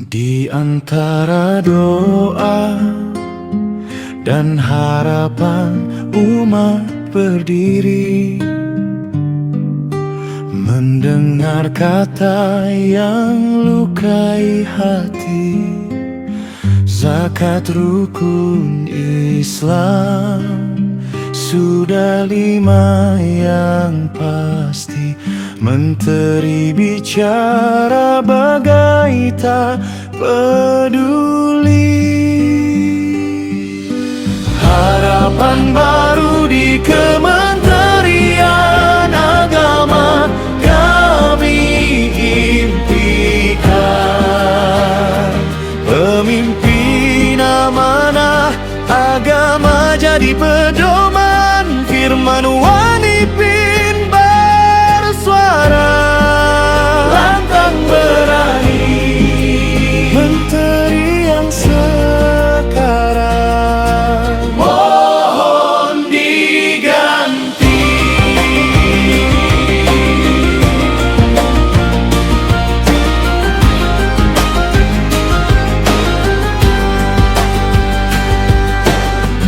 Di antara doa dan harapan umat berdiri, mendengar kata yang lukai hati. Zakat rukun Islam sudah 5 yang pasti. Menteri bicara bagai tak peduli. Harapan baru di Kementerian Agama kami impikan. Pemimpin amanah agama jadi pedoman, firman wanipin bersuara lantang berani. Menteri yang sekarang mohon diganti.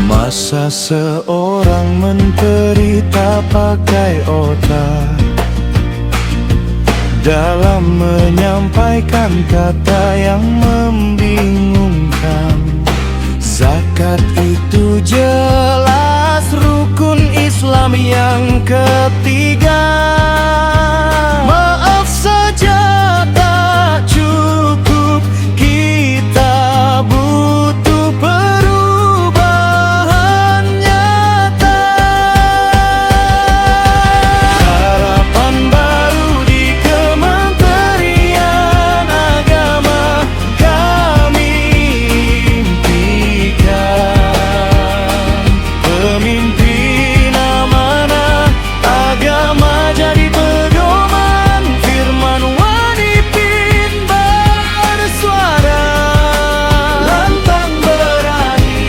Masa seorang menteri tak pakai otak dalam menyampaikan kata yang membingungkan. Zakat itu jelas rukun Islam yang ketiga. Maaf saja tak cukup, kita butuh perubahan nyata. Harapan baru di Kementerian Agama kami impikan. Pemimpin amanah agama jadi pedoman, firman wanipin bersuara lantang berani.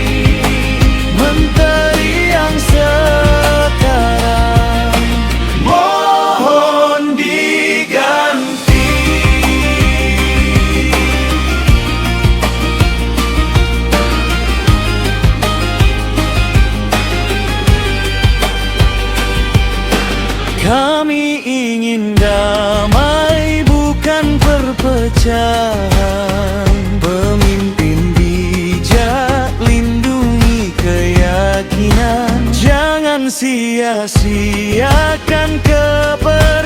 Menteri yang sekarang mohon diganti. Kami ingin damai bukan perpecahan. Pemimpin bijak lindungi keyakinan. Jangan sia-siakan kepercayaan.